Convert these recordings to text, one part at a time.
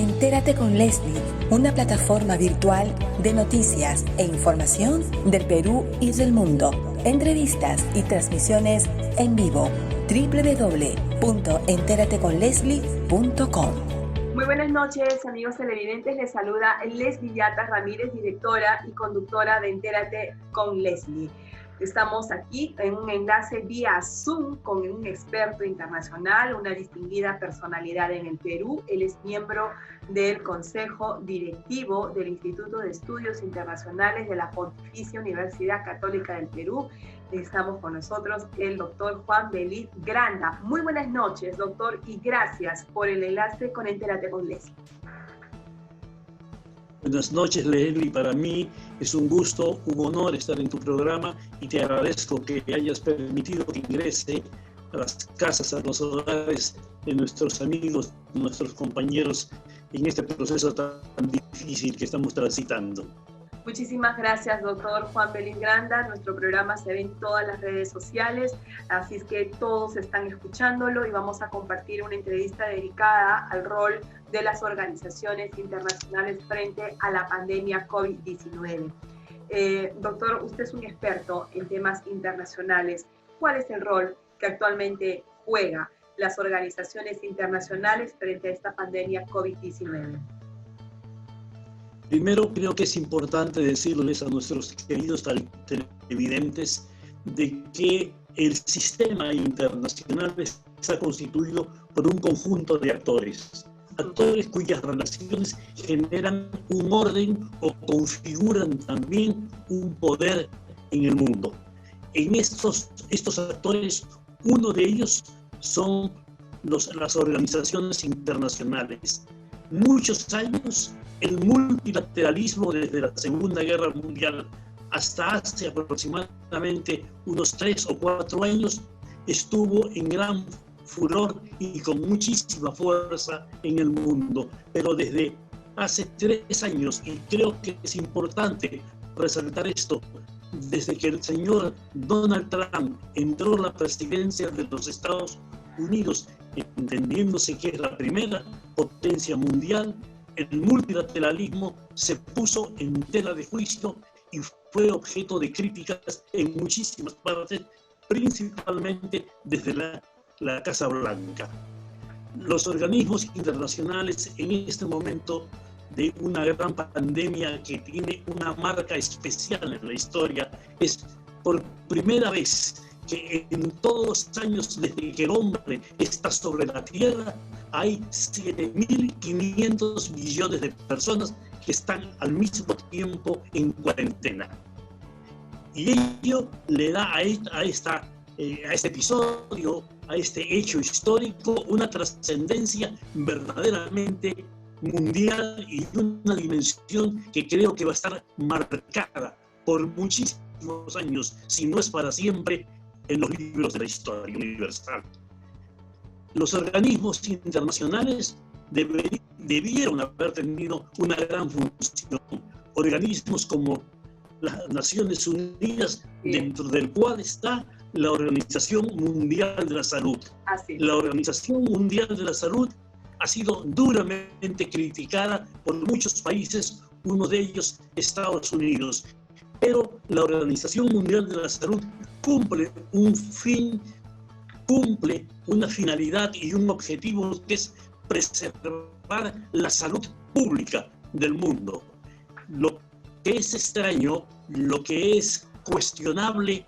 Entérate con Leslie, una plataforma virtual de noticias e información del Perú y del mundo. Entrevistas y transmisiones en vivo. www.enterateconleslie.com. Muy buenas noches, amigos televidentes. Les saluda Leslie Yata Ramírez, directora y conductora de Entérate con Leslie. Estamos aquí en un enlace vía Zoom con un experto internacional, una distinguida personalidad en el Perú. Él es miembro del Consejo Directivo del Instituto de Estudios Internacionales de la Pontificia Universidad Católica del Perú. Estamos con nosotros el doctor Juan Belis Granda. Muy buenas noches, doctor, y gracias por el enlace con Entérate con Leslie. Buenas noches, Leslie. Para mí es un gusto, un honor estar en tu programa y te agradezco que hayas permitido que ingrese a las casas, a los hogares de nuestros amigos, nuestros compañeros en este proceso tan difícil que estamos transitando. Muchísimas gracias, doctor Juan Belis Granda. Nuestro programa se ve en todas las redes sociales, así es que todos están escuchándolo y vamos a compartir una entrevista dedicada al rol de las organizaciones internacionales frente a la pandemia COVID-19. Doctor, usted es un experto en temas internacionales. ¿Cuál es el rol que actualmente juegan las organizaciones internacionales frente a esta pandemia COVID-19? Primero, creo que es importante decirles a nuestros queridos televidentes de que el sistema internacional está constituido por un conjunto de actores cuyas relaciones generan un orden o configuran también un poder en el mundo. En estos actores, uno de ellos son las organizaciones internacionales. Muchos años el multilateralismo desde la Segunda Guerra Mundial hasta hace aproximadamente unos 3 o 4 años estuvo en gran furor y con muchísima fuerza en el mundo. Pero desde hace 3 años, y creo que es importante resaltar esto, desde que el señor Donald Trump entró a la presidencia de los Estados Unidos, entendiéndose que es la primera potencia mundial, el multilateralismo se puso en tela de juicio y fue objeto de críticas en muchísimas partes, principalmente desde la Casa Blanca. Los organismos internacionales en este momento de una gran pandemia que tiene una marca especial en la historia, es por primera vez que en todos los años desde que el hombre está sobre la Tierra, hay 7.500 millones de personas que están al mismo tiempo en cuarentena. Y ello le da a este episodio, a este hecho histórico, una trascendencia verdaderamente mundial y una dimensión que creo que va a estar marcada por muchísimos años, si no es para siempre, en los libros de la historia universal. Los organismos internacionales debieron haber tenido una gran función. Organismos como las Naciones Unidas, dentro del cual está la Organización Mundial de la Salud. La Organización Mundial de la Salud ha sido duramente criticada por muchos países, uno de ellos Estados Unidos. Pero la Organización Mundial de la Salud cumple un fin, cumple una finalidad y un objetivo que es preservar la salud pública del mundo. Lo que es extraño, lo que es cuestionable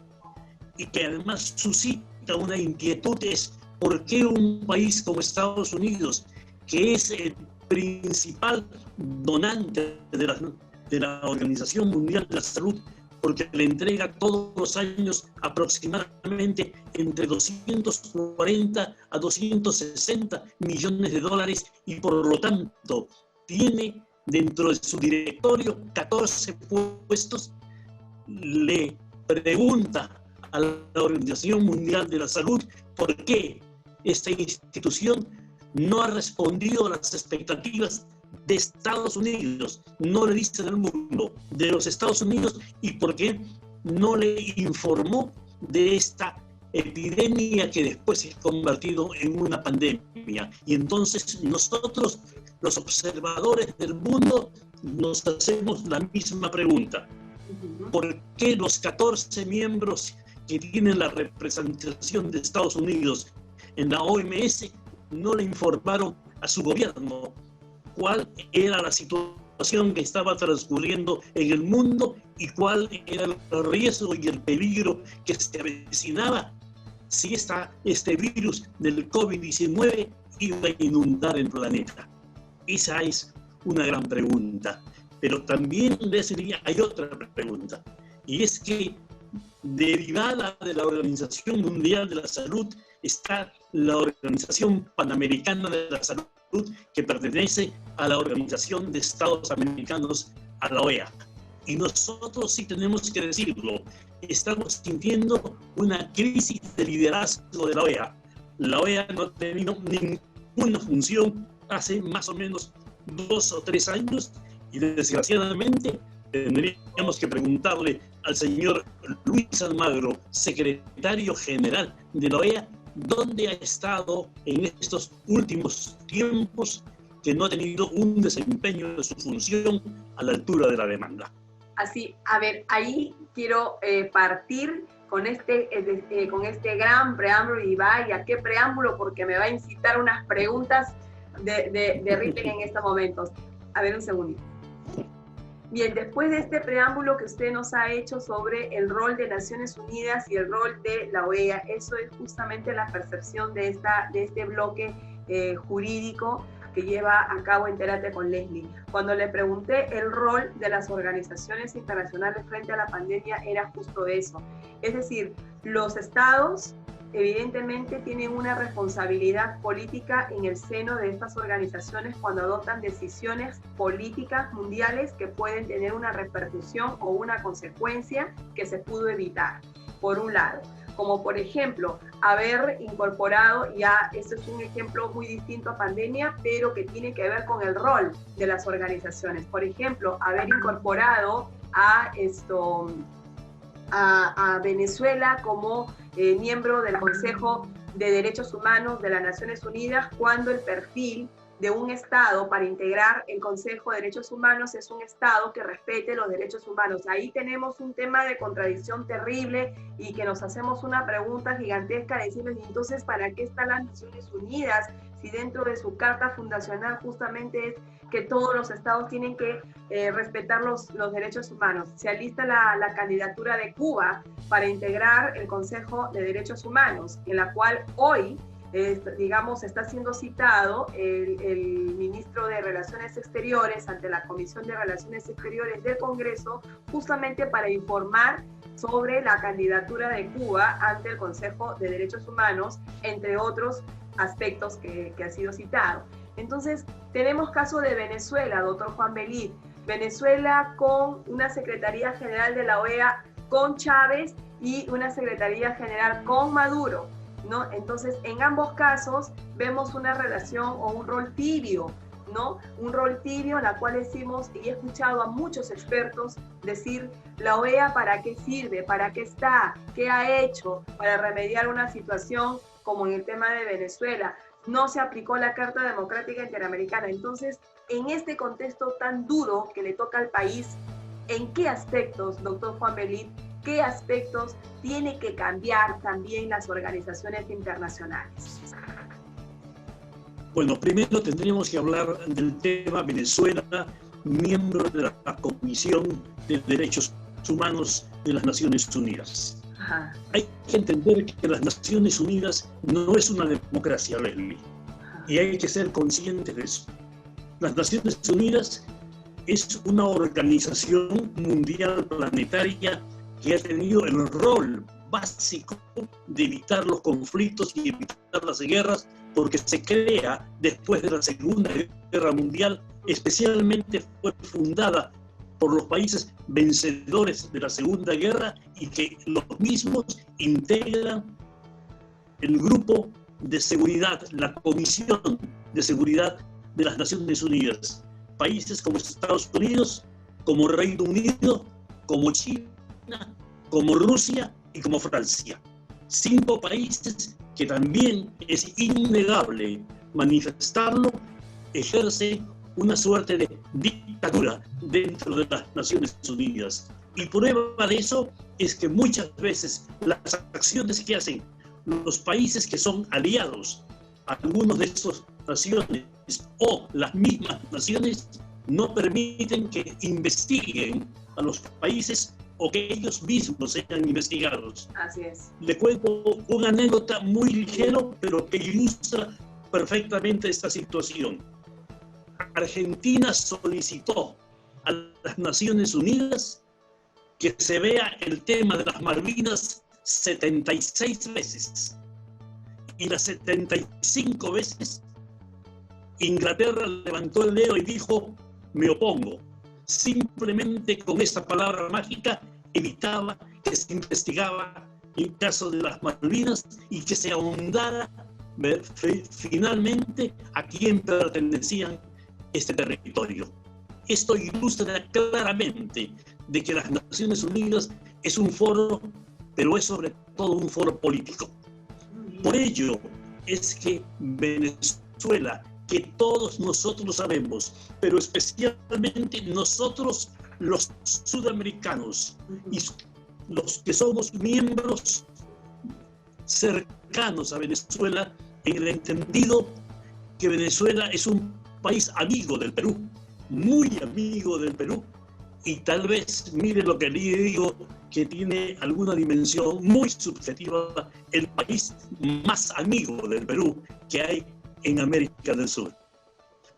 y que además suscita una inquietud es por qué un país como Estados Unidos, que es el principal donante de la Organización Mundial de la Salud, porque le entrega todos los años aproximadamente entre 240 a 260 millones de dólares y por lo tanto tiene dentro de su directorio 14 puestos, le pregunta a la Organización Mundial de la Salud por qué esta institución no ha respondido a las expectativas de Estados Unidos, no le dicen al mundo, de los Estados Unidos, y por qué no le informó de esta epidemia que después se ha convertido en una pandemia. Y entonces nosotros, los observadores del mundo, nos hacemos la misma pregunta. ¿Por qué los 14 miembros que tienen la representación de Estados Unidos en la OMS no le informaron a su gobierno cuál era la situación que estaba transcurriendo en el mundo y cuál era el riesgo y el peligro que se avecinaba si este virus del COVID-19 iba a inundar el planeta? Esa es una gran pregunta. Pero también, Leslie, hay otra pregunta, y es que derivada de la Organización Mundial de la Salud está la Organización Panamericana de la Salud, que pertenece a la Organización de Estados Americanos, a la OEA. Y nosotros sí tenemos que decirlo, estamos sintiendo una crisis de liderazgo de la OEA. La OEA no ha tenido ninguna función hace más o menos 2 o 3 años, y desgraciadamente tendríamos que preguntarle al señor Luis Almagro, secretario general de la OEA, dónde ha estado en estos últimos tiempos que no ha tenido un desempeño de su función a la altura de la demanda. Así, a ver, ahí quiero partir con este gran preámbulo, y vaya, qué preámbulo, porque me va a incitar unas preguntas de Ripley en estos momentos. A ver, un segundito. Bien, después de este preámbulo que usted nos ha hecho sobre el rol de Naciones Unidas y el rol de la OEA, eso es justamente la percepción de este bloque jurídico que lleva a cabo Entérate con Leslie. Cuando le pregunté el rol de las organizaciones internacionales frente a la pandemia, era justo eso. Es decir, los estados evidentemente tienen una responsabilidad política en el seno de estas organizaciones cuando adoptan decisiones políticas mundiales que pueden tener una repercusión o una consecuencia que se pudo evitar, por un lado. Como por ejemplo, haber incorporado, ya este es un ejemplo muy distinto a pandemia, pero que tiene que ver con el rol de las organizaciones. Por ejemplo, haber incorporado a Venezuela como miembro del Consejo de Derechos Humanos de las Naciones Unidas, cuando el perfil de un Estado para integrar el Consejo de Derechos Humanos es un Estado que respete los derechos humanos. Ahí tenemos un tema de contradicción terrible y que nos hacemos una pregunta gigantesca de decirles, entonces, ¿para qué están las Naciones Unidas? Si dentro de su carta fundacional justamente es que todos los estados tienen que respetar los derechos humanos. Se alista la candidatura de Cuba para integrar el Consejo de Derechos Humanos, en la cual hoy, digamos, está siendo citado el ministro de Relaciones Exteriores ante la Comisión de Relaciones Exteriores del Congreso, justamente para informar sobre la candidatura de Cuba ante el Consejo de Derechos Humanos, entre otros aspectos que ha sido citado. Entonces, tenemos caso de Venezuela, doctor Juan Belit. Venezuela con una Secretaría General de la OEA con Chávez y una Secretaría General con Maduro, ¿no? Entonces, en ambos casos vemos una relación o un rol tibio, ¿no? Un rol tibio en la cual decimos, y he escuchado a muchos expertos decir, la OEA ¿para qué sirve? ¿Para qué está? ¿Qué ha hecho para remediar una situación como en el tema de Venezuela? No se aplicó la Carta Democrática Interamericana. Entonces, en este contexto tan duro que le toca al país, ¿en qué aspectos, doctor Juan Belit, qué aspectos tiene que cambiar también las organizaciones internacionales? Bueno, primero tendríamos que hablar del tema Venezuela, miembro de la Comisión de Derechos Humanos de las Naciones Unidas. Ajá. Hay que entender que las Naciones Unidas no es una democracia, Leslie, y hay que ser conscientes de eso. Las Naciones Unidas es una organización mundial planetaria que ha tenido el rol básico de evitar los conflictos y evitar las guerras, porque se crea después de la Segunda Guerra Mundial, especialmente fue fundada por los países vencedores de la Segunda Guerra y que los mismos integran el grupo de seguridad, la Comisión de Seguridad de las Naciones Unidas. Países como Estados Unidos, como Reino Unido, como China, como Rusia y como Francia. 5 países que también es innegable manifestarlo, ejerce una suerte de dictadura dentro de las Naciones Unidas. Y prueba de eso es que muchas veces las acciones que hacen los países que son aliados a algunos de estas naciones o las mismas naciones no permiten que investiguen a los países o que ellos mismos sean investigados. Así es. Le cuento una anécdota muy ligera, pero que ilustra perfectamente esta situación. Argentina solicitó a las Naciones Unidas que se vea el tema de las Malvinas 76 veces. Y las 75 veces Inglaterra levantó el dedo y dijo: me opongo. Simplemente con esta palabra mágica evitaba que se investigaba el caso de las Malvinas y que se ahondara finalmente a quién pertenecían este territorio. Esto ilustra claramente de que las Naciones Unidas es un foro, pero es sobre todo un foro político. Por ello es que Venezuela, que todos nosotros sabemos, pero especialmente nosotros los sudamericanos y los que somos miembros cercanos a Venezuela, en el entendido que Venezuela es un país amigo del Perú, muy amigo del Perú, y tal vez, mire lo que le digo, que tiene alguna dimensión muy subjetiva, el país más amigo del Perú que hay en América del Sur.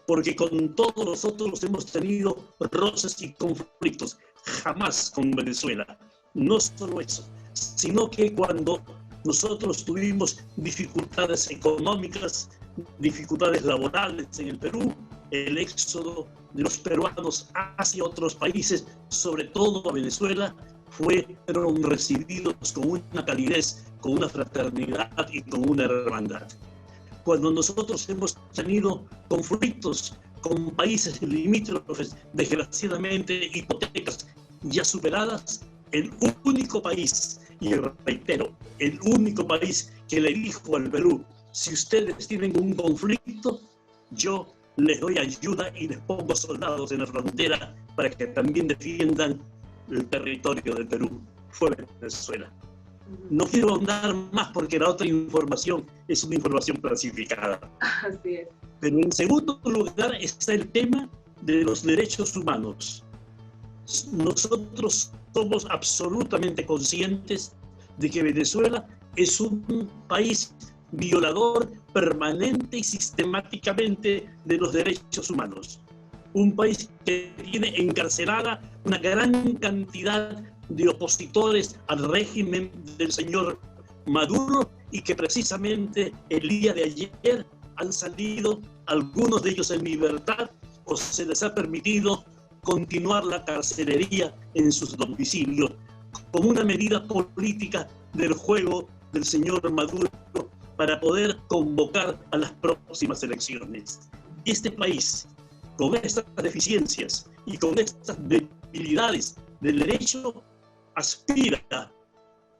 Porque con todos nosotros hemos tenido roces y conflictos, jamás con Venezuela. No solo eso, sino que cuando nosotros tuvimos dificultades económicas, dificultades laborales en el Perú, el éxodo de los peruanos hacia otros países, sobre todo a Venezuela, fueron recibidos con una calidez, con una fraternidad y con una hermandad. Cuando nosotros hemos tenido conflictos con países limítrofes, desgraciadamente hipotecas ya superadas, el único país, y reitero, el único país que le dijo al Perú: si ustedes tienen un conflicto, yo les doy ayuda y les pongo soldados en la frontera para que también defiendan el territorio del Perú, fue Venezuela. No quiero ahondar más porque la otra información es una información clasificada. Así es. Pero en segundo lugar está el tema de los derechos humanos. Nosotros somos absolutamente conscientes de que Venezuela es un país violador permanente y sistemáticamente de los derechos humanos. Un país que tiene encarcelada una gran cantidad de opositores al régimen del señor Maduro y que precisamente el día de ayer han salido algunos de ellos en libertad o se les ha permitido continuar la carcelería en sus domicilios como una medida política del juego del señor Maduro para poder convocar a las próximas elecciones. Este país, con estas deficiencias y con estas debilidades del derecho, aspira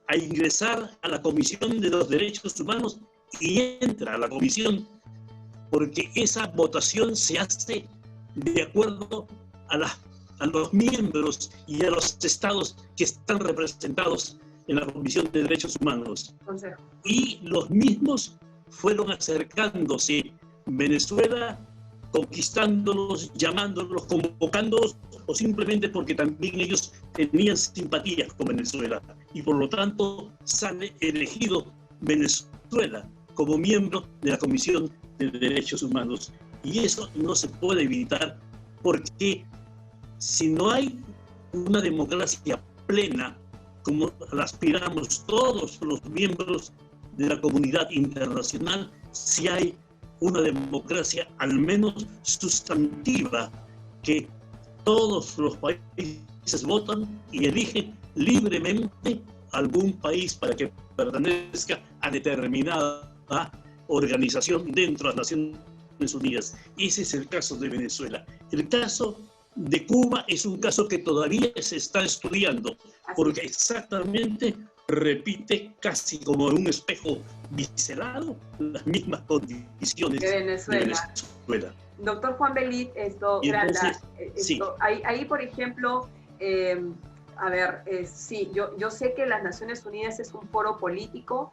a ingresar a la Comisión de los Derechos Humanos y entra a la comisión porque esa votación se hace de acuerdo a los miembros y a los estados que están representados en la Comisión de Derechos Humanos. Consejo. Y los mismos fueron acercándose Venezuela, conquistándolos, llamándolos, convocándolos, o simplemente porque también ellos tenían simpatías con Venezuela. Y por lo tanto sale elegido Venezuela como miembro de la Comisión de Derechos Humanos. Y eso no se puede evitar porque si no hay una democracia plena, como la aspiramos todos los miembros de la comunidad internacional, si hay una democracia al menos sustantiva, que todos los países votan y eligen libremente algún país para que pertenezca a determinada organización dentro de las Naciones Unidas. Ese es el caso de Venezuela. El caso de Cuba es un caso que todavía se está estudiando, porque exactamente repite casi como en un espejo biselado las mismas condiciones de Venezuela. Doctor Juan Belit, Granda, sí. ahí, por ejemplo, sí, yo sé que las Naciones Unidas es un foro político,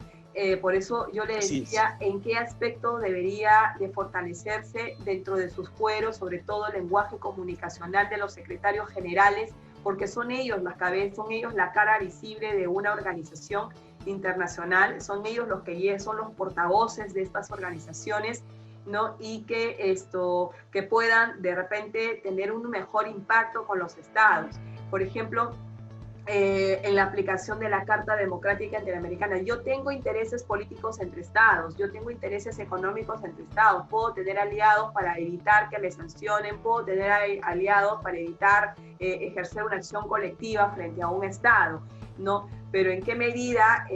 por eso yo le decía en qué aspecto debería de fortalecerse dentro de sus fueros, sobre todo el lenguaje comunicacional de los secretarios generales, porque son ellos las cabezas, son ellos la cara visible de una organización internacional, son ellos los que son los portavoces de estas organizaciones, ¿no? Y que puedan de repente tener un mejor impacto con los estados. Por ejemplo, en la aplicación de la Carta Democrática Interamericana. Yo tengo intereses políticos entre estados, yo tengo intereses económicos entre estados, puedo tener aliados para evitar que me sancionen, puedo tener aliados para evitar ejercer una acción colectiva frente a un estado, ¿no? Pero en qué medida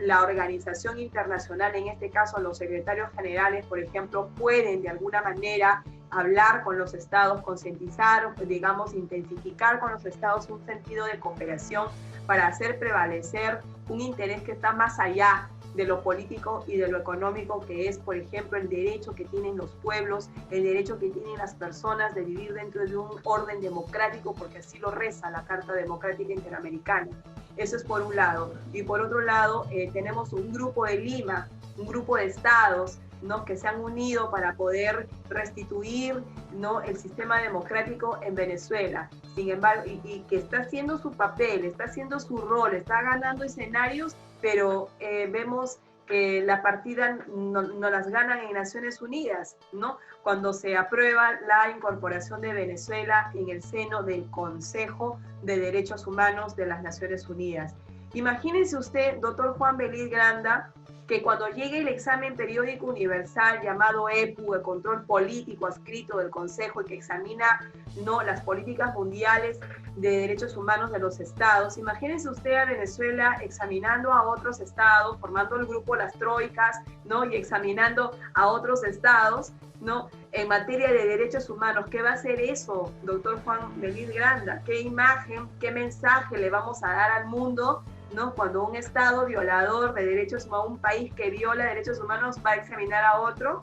la organización internacional, en este caso los secretarios generales, por ejemplo, pueden de alguna manera hablar con los estados, concientizar, digamos, intensificar con los estados un sentido de cooperación para hacer prevalecer un interés que está más allá de lo político y de lo económico, que es, por ejemplo, el derecho que tienen los pueblos, el derecho que tienen las personas de vivir dentro de un orden democrático, porque así lo reza la Carta Democrática Interamericana. Eso es por un lado. Y por otro lado, tenemos un grupo de Lima, un grupo de estados, ¿no?, que se han unido para poder restituir, ¿no?, el sistema democrático en Venezuela. Sin embargo, y que está haciendo su papel, está haciendo su rol, está ganando escenarios, pero vemos que la partida no las ganan en Naciones Unidas, ¿no?, cuando se aprueba la incorporación de Venezuela en el seno del Consejo de Derechos Humanos de las Naciones Unidas. Imagínense usted, doctor Juan Belit Granda, que cuando llegue el examen periódico universal llamado EPU, el control político adscrito del Consejo, y que examina, ¿no?, las políticas mundiales de derechos humanos de los estados, imagínense usted a Venezuela examinando a otros estados, formando el grupo Las Troicas, ¿no?, y examinando a otros estados, ¿no?, en materia de derechos humanos. ¿Qué va a hacer eso, doctor Juan Belit Granda? ¿Qué imagen, qué mensaje le vamos a dar al mundo, ¿no?, cuando un estado violador de derechos humanos, un país que viola derechos humanos, va a examinar a otro?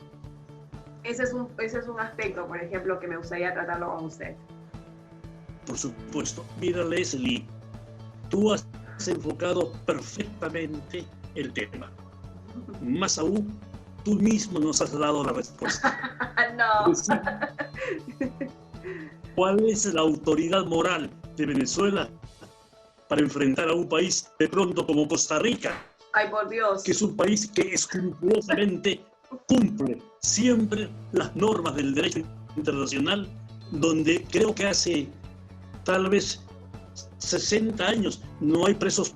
Ese es un aspecto, por ejemplo, que me gustaría tratarlo con usted. Por supuesto. Mira, Leslie, tú has enfocado perfectamente el tema. Más aún, tú mismo nos has dado la respuesta. No. Es decir, ¿cuál es la autoridad moral de Venezuela para enfrentar a un país de pronto como Costa Rica? Ay, por Dios. Que es un país que escrupulosamente cumple siempre las normas del derecho internacional, donde creo que hace tal vez 60 años no hay presos.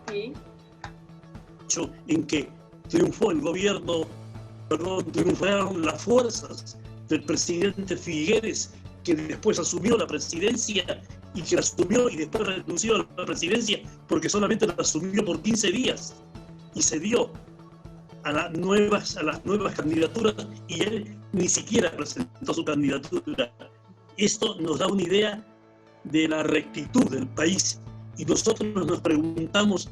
Sí. En que triunfó el gobierno, triunfaron las fuerzas del presidente Figueres, que después asumió la presidencia y que la asumió y después renunció a la presidencia porque solamente la asumió por 15 días y se dio a las nuevas candidaturas y él ni siquiera presentó su candidatura. Esto nos da una idea de la rectitud del país y nosotros nos preguntamos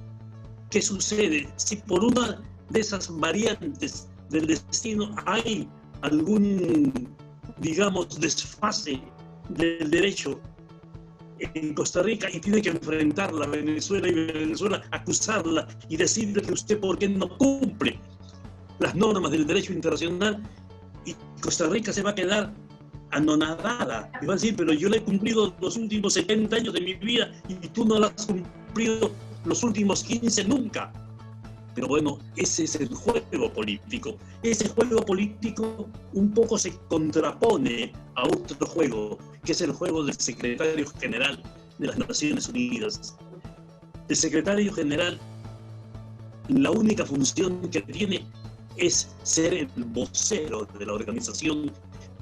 qué sucede si por una de esas variantes del destino hay algún, digamos, desfase del derecho en Costa Rica y tiene que enfrentarla Venezuela y Venezuela acusarla y decirle que usted por qué no cumple las normas del derecho internacional, y Costa Rica se va a quedar anonadada y va a decir, pero yo le he cumplido los últimos 70 años de mi vida y tú no lo has cumplido los últimos 15 nunca. Pero bueno, ese es el juego político. Ese juego político un poco se contrapone a otro juego, que es el juego del secretario general de las Naciones Unidas. El secretario general, la única función que tiene es ser el vocero de la organización,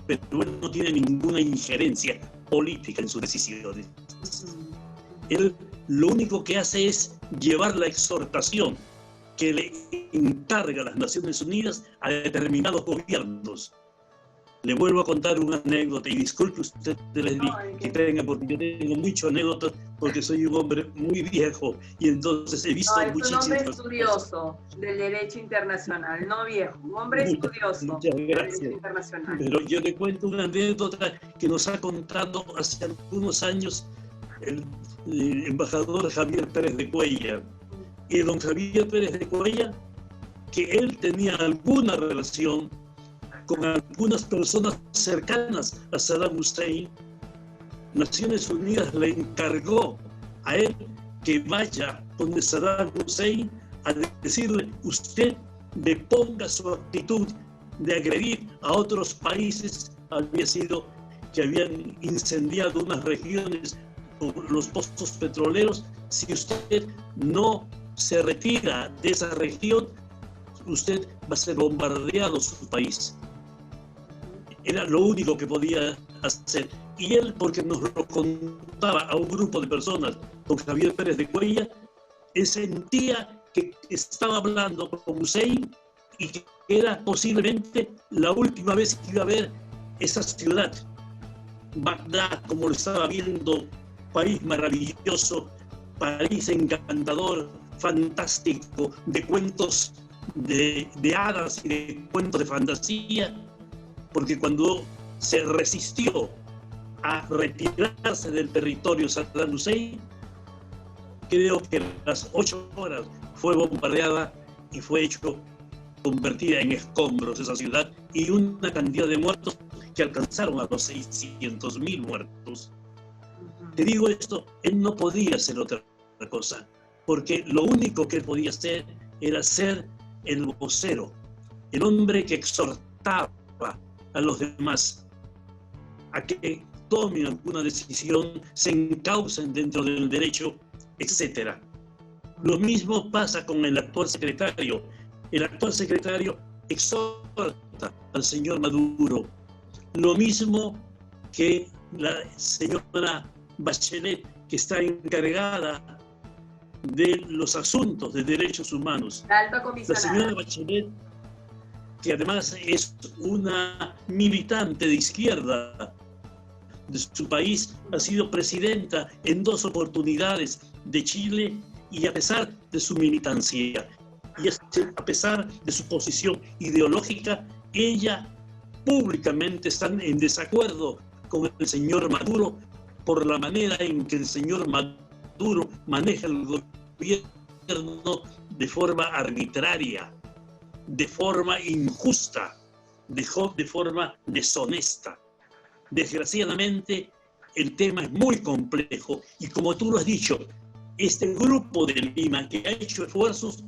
pero él no tiene ninguna injerencia política en sus decisiones. Él lo único que hace es llevar la exhortación que le encarga a las Naciones Unidas a determinados gobiernos. Le vuelvo a contar una anécdota y disculpe usted, Leslie, que tenga, porque yo tengo muchas anécdotas, porque soy un hombre muy viejo y entonces he visto muchísimas cosas. Un hombre estudioso del derecho internacional, no viejo, un hombre estudioso del derecho internacional. Pero yo le cuento una anécdota que nos ha contado hace algunos años el embajador Javier Pérez de Cuellar. Y don Javier Pérez de Cuellar, que él tenía alguna relación con algunas personas cercanas a Saddam Hussein, Naciones Unidas le encargó a él que vaya donde Saddam Hussein a decirle: usted deponga su actitud de agredir a otros países. Había sido que habían incendiado unas regiones por los pozos petroleros. Si usted no se retira de esa región, usted va a ser bombardeado su país. Era lo único que podía hacer. Y él, porque nos lo contaba a un grupo de personas, don Javier Pérez de Cuellar, él sentía que estaba hablando con Hussein y que era posiblemente la última vez que iba a ver esa ciudad, Bagdad, como lo estaba viendo, país maravilloso, país encantador, fantástico, de cuentos de hadas y de cuentos de fantasía, porque cuando se resistió a retirarse del territorio Saddam Hussein, creo que a las 8 horas fue bombardeada y fue convertida en escombros esa ciudad, y una cantidad de muertos que alcanzaron a los 600.000 muertos. Te digo esto, él no podía hacer otra cosa, porque lo único que él podía hacer era ser el vocero, el hombre que exhortaba a los demás a que tomen alguna decisión, se encaucen dentro del derecho, etc. Lo mismo pasa con el actual secretario. El actual secretario exhorta al señor Maduro. Lo mismo que la señora Bachelet, que está encargada de los asuntos de derechos humanos. La señora Bachelet, que además es una militante de izquierda de su país, ha sido presidenta en 2 oportunidades de Chile, y a pesar de su militancia y a pesar de su posición ideológica, ella públicamente está en desacuerdo con el señor Maduro por la manera en que el señor Maduro maneja el gobierno de forma arbitraria, de forma injusta, de forma deshonesta. Desgraciadamente, el tema es muy complejo y, como tú lo has dicho, este grupo de Lima, que ha hecho esfuerzos,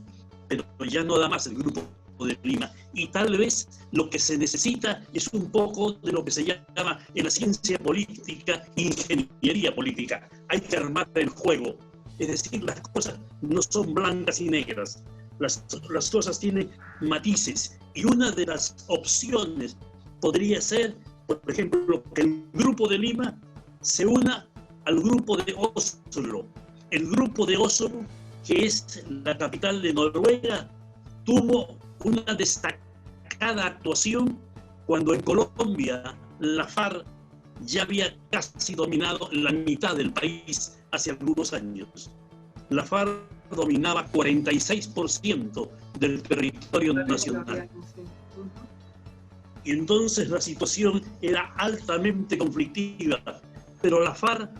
pero ya no da más el grupo de Lima, y tal vez lo que se necesita es un poco de lo que se llama en la ciencia política ingeniería política. Hay que armar el juego, es decir, las cosas no son blancas y negras, las cosas tienen matices, y una de las opciones podría ser, por ejemplo, que el grupo de Lima se una al grupo de Oslo. El grupo de Oslo, que es la capital de Noruega, tuvo una destacada actuación cuando en Colombia la FARC ya había casi dominado la mitad del país hace algunos años. La FARC dominaba 46% del territorio nacional. Y entonces la situación era altamente conflictiva, pero la FARC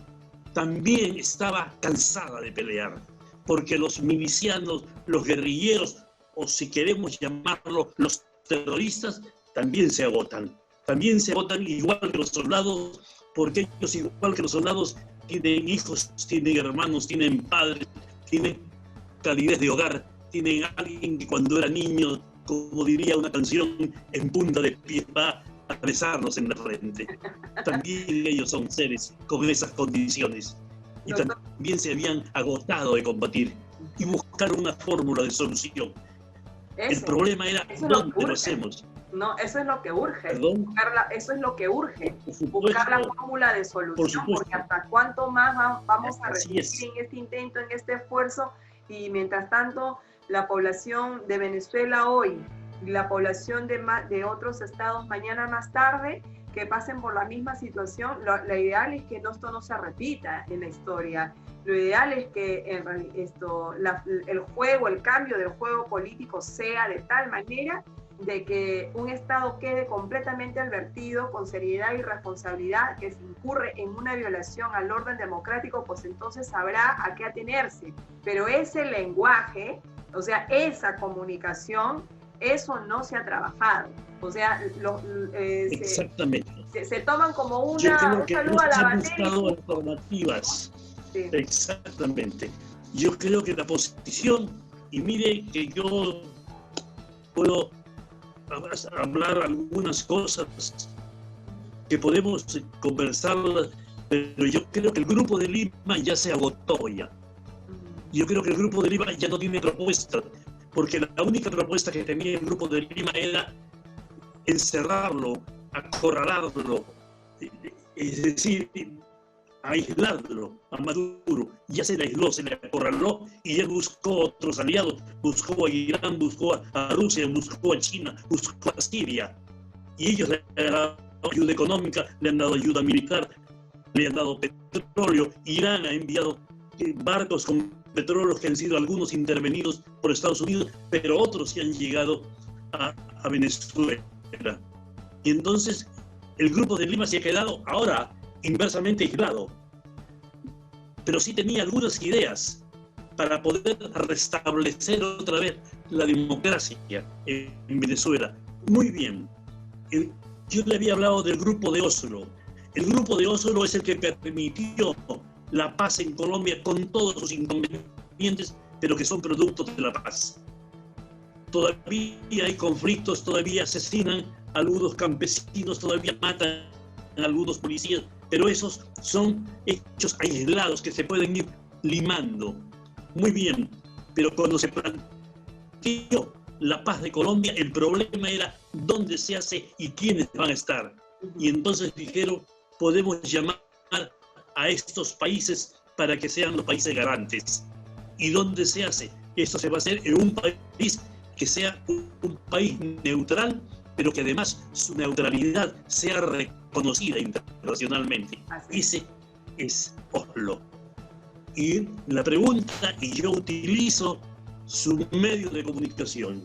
también estaba cansada de pelear, porque los milicianos, los guerrilleros, o si queremos llamarlo los terroristas, también se agotan igual que los soldados, porque ellos, igual que los soldados, tienen hijos, tienen hermanos, tienen padres, tienen calidez de hogar, tienen a alguien que cuando era niño, como diría una canción, en punta de pie va a besarnos en la frente. También ellos son seres con esas condiciones, y también se habían agotado de combatir y buscar una fórmula de solución. El problema era dónde lo hacemos. No, eso es lo que urge. Eso es lo que urge. Buscar la fórmula de solución, porque hasta cuánto más vamos a resistir en este intento, en este esfuerzo, y mientras tanto la población de Venezuela hoy la población de otros estados mañana más tarde que pasen por la misma situación. Lo ideal es que esto no se repita en la historia. Lo ideal es que el juego, el cambio del juego político sea de tal manera de que un Estado quede completamente advertido con seriedad y responsabilidad que se incurre en una violación al orden democrático, pues entonces sabrá a qué atenerse. Pero ese lenguaje, o sea, esa comunicación, eso no se ha trabajado. O sea, exactamente. Se toman como un saludo a la bandera. Buscado alternativas. Sí. Exactamente. Yo creo que la posición, y mire que yo puedo hablar algunas cosas que podemos conversarlas, pero yo creo que el Grupo de Lima ya se agotó ya. Yo creo que el Grupo de Lima ya no tiene propuesta, porque la única propuesta que tenía el Grupo de Lima era encerrarlo, acorralarlo, es decir, aislarlo a Maduro. Ya se le aisló, se le acorraló y él buscó otros aliados, buscó a Irán, buscó a Rusia, buscó a China, buscó a Siria, y ellos le han dado ayuda económica, le han dado ayuda militar, le han dado petróleo. Irán ha enviado barcos con petróleo que han sido algunos intervenidos por Estados Unidos, pero otros sí han llegado a Venezuela. Y entonces el Grupo de Lima se ha quedado ahora inversamente aislado, pero sí tenía algunas ideas para poder restablecer otra vez la democracia en Venezuela. Muy bien, yo le había hablado del Grupo de Oslo. El Grupo de Oslo es el que permitió la paz en Colombia con todos sus inconvenientes, pero que son productos de la paz. Todavía hay conflictos, todavía asesinan a algunos campesinos, todavía matan a algunos policías, pero esos son hechos aislados que se pueden ir limando. Muy bien, pero cuando se planteó la paz de Colombia, el problema era dónde se hace y quiénes van a estar. Y entonces dijeron, podemos llamar a estos países para que sean los países garantes. ¿Y dónde se hace? Esto se va a hacer en un país que sea un país neutral, pero que además su neutralidad sea reconocida internacionalmente. Ese es Oslo. Y la pregunta, y yo utilizo su medio de comunicación,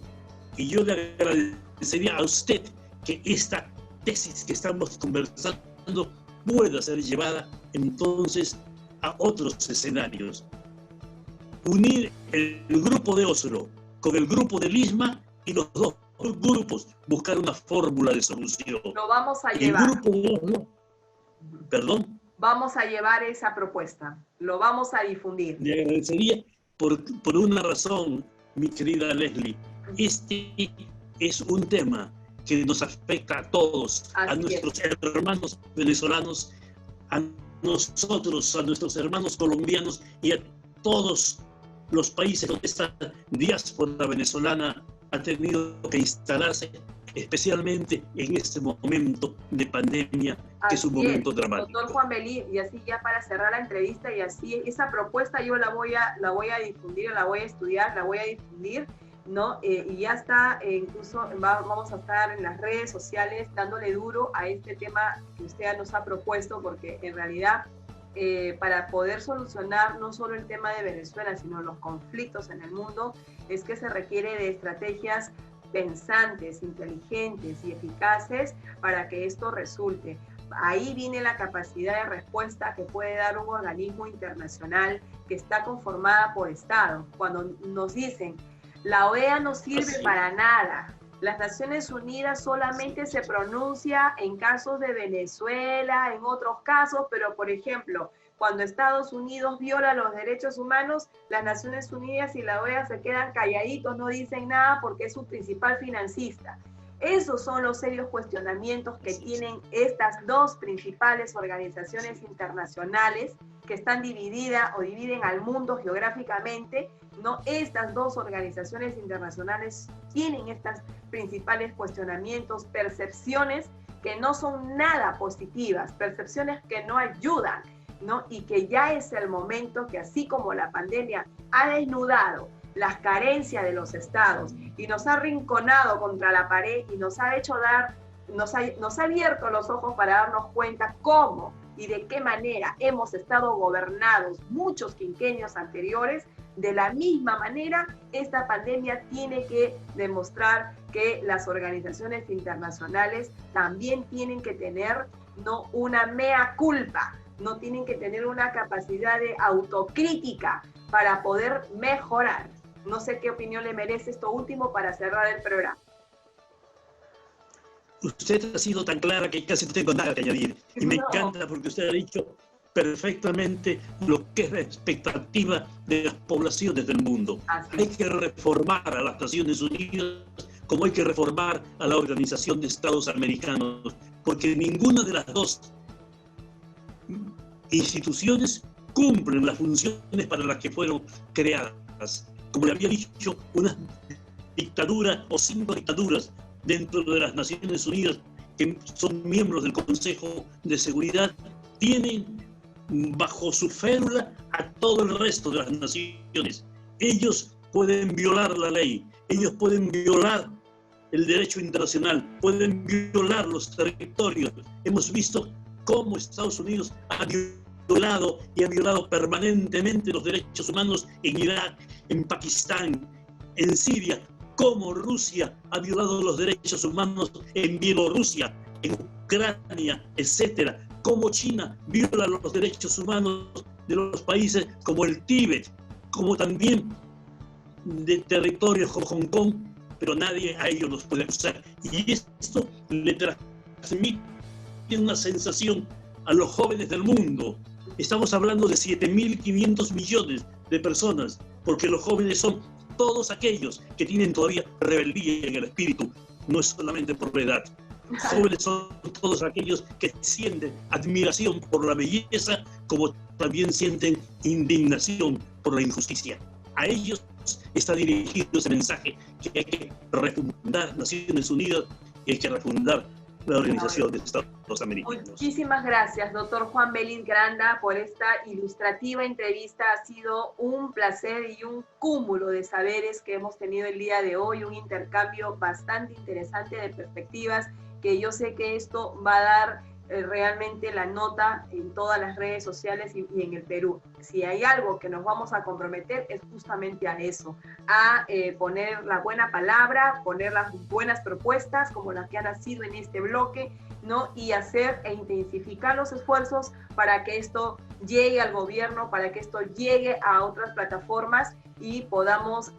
y yo le agradecería a usted que esta tesis que estamos conversando pueda ser llevada entonces a otros escenarios. Unir el Grupo de Oslo con el Grupo de Lima y los dos grupos buscar una fórmula de solución. Lo vamos a llevar. El Grupo de Oslo, perdón. Vamos a llevar esa propuesta, lo vamos a difundir. Le agradecería por una razón, mi querida Leslie. Este es un tema que nos afecta a todos, a nuestros hermanos venezolanos, a nosotros, a nuestros hermanos colombianos y a todos los países donde esta diáspora venezolana ha tenido que instalarse, especialmente en este momento de pandemia, que es un momento dramático. Doctor Juan Belí, y así ya para cerrar la entrevista, y así esa propuesta yo la voy a difundir, la voy a estudiar, la voy a difundir, ¿no? Y ya está, incluso vamos a estar en las redes sociales dándole duro a este tema que usted nos ha propuesto, porque en realidad para poder solucionar no solo el tema de Venezuela, sino los conflictos en el mundo, es que se requiere de estrategias pensantes, inteligentes y eficaces para que esto resulte. Ahí viene la capacidad de respuesta que puede dar un organismo internacional que está conformada por Estados. Cuando nos dicen, la OEA no sirve para nada, las Naciones Unidas solamente se pronuncia en casos de Venezuela, en otros casos, pero por ejemplo, cuando Estados Unidos viola los derechos humanos, las Naciones Unidas y la OEA se quedan calladitos, no dicen nada porque es su principal financista. Esos son los serios cuestionamientos que tienen estas dos principales organizaciones internacionales que están divididas o dividen al mundo geográficamente, ¿no? Estas dos organizaciones internacionales tienen estos principales cuestionamientos, percepciones que no son nada positivas, percepciones que no ayudan, ¿no? Y que ya es el momento que, así como la pandemia ha desnudado las carencias de los estados y nos ha arrinconado contra la pared y nos ha hecho nos ha abierto los ojos para darnos cuenta cómo y de qué manera hemos estado gobernados muchos quinquenios anteriores. De la misma manera, esta pandemia tiene que demostrar que las organizaciones internacionales también tienen que tener una mea culpa, no tienen que tener una capacidad de autocrítica para poder mejorar. No sé qué opinión le merece esto último para cerrar el programa. Usted ha sido tan clara que casi no tengo nada que añadir. Y me encanta porque usted ha dicho perfectamente lo que es la expectativa de las poblaciones del mundo. Hay que reformar a las Naciones Unidas como hay que reformar a la Organización de Estados Americanos, porque ninguna de las dos instituciones cumplen las funciones para las que fueron creadas. Como le había dicho, una dictadura o 5 dictaduras dentro de las Naciones Unidas, que son miembros del Consejo de Seguridad, tienen bajo su férula a todo el resto de las naciones. Ellos pueden violar la ley, ellos pueden violar el derecho internacional, pueden violar los territorios. Hemos visto cómo Estados Unidos ha violado y ha violado permanentemente los derechos humanos en Irak, en Pakistán, en Siria, cómo Rusia ha violado los derechos humanos en Bielorrusia, en Ucrania, etcétera, cómo China viola los derechos humanos de los países como el Tíbet, como también de territorios como Hong Kong, pero nadie a ellos los puede acusar. Y esto le transmite una sensación a los jóvenes del mundo. Estamos hablando de 7.500 millones de personas, porque los jóvenes son todos aquellos que tienen todavía rebeldía en el espíritu, no es solamente por la edad. Jóvenes son todos aquellos que sienten admiración por la belleza, como también sienten indignación por la injusticia. A ellos está dirigido ese mensaje, que hay que refundar Naciones Unidas y hay que refundar la Organización de Estados Americanos. Muchísimas gracias, doctor Juan Belín Granda, por esta ilustrativa entrevista. Ha sido un placer y un cúmulo de saberes que hemos tenido el día de hoy, un intercambio bastante interesante de perspectivas, que yo sé que esto va a dar realmente la nota en todas las redes sociales y en el Perú. Si hay algo que nos vamos a comprometer es justamente a eso, a poner la buena palabra, poner las buenas propuestas como las que han nacido en este bloque, ¿no? Y hacer e intensificar los esfuerzos para que esto llegue al gobierno, para que esto llegue a otras plataformas y podamos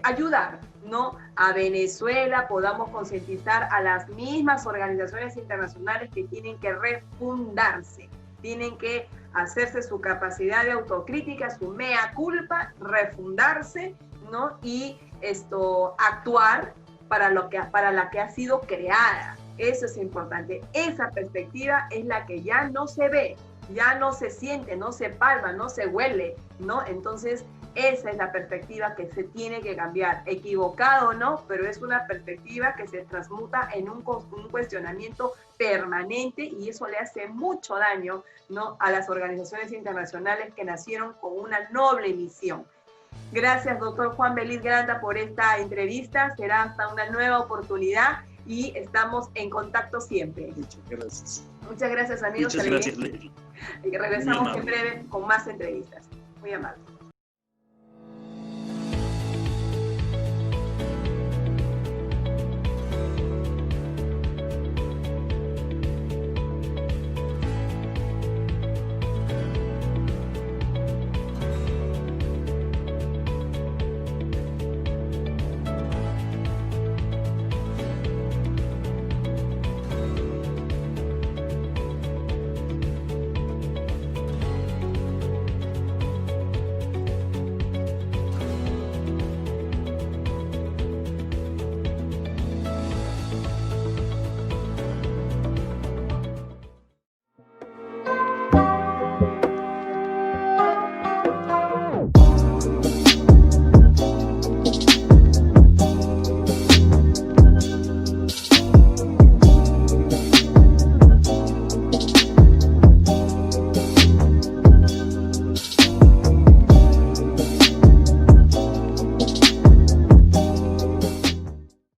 ayudar, ¿no?, a Venezuela, podamos concientizar a las mismas organizaciones internacionales que tienen que refundarse, tienen que hacerse su capacidad de autocrítica, su mea culpa, refundarse, ¿no?, y actuar para la que ha sido creada. Eso es importante. Esa perspectiva es la que ya no se ve, ya no se siente, no se palpa, no se huele, ¿no? Entonces, esa es la perspectiva que se tiene que cambiar. Equivocado o no, pero es una perspectiva que se transmuta en un cuestionamiento permanente, y eso le hace mucho daño, ¿no?, a las organizaciones internacionales que nacieron con una noble misión. Gracias, doctor Juan Belín Granda, por esta entrevista. Será hasta una nueva oportunidad y estamos en contacto siempre. Muchas gracias. Muchas gracias, amigos. Muchas gracias, Leslie. Y regresamos en breve con más entrevistas. Muy amable.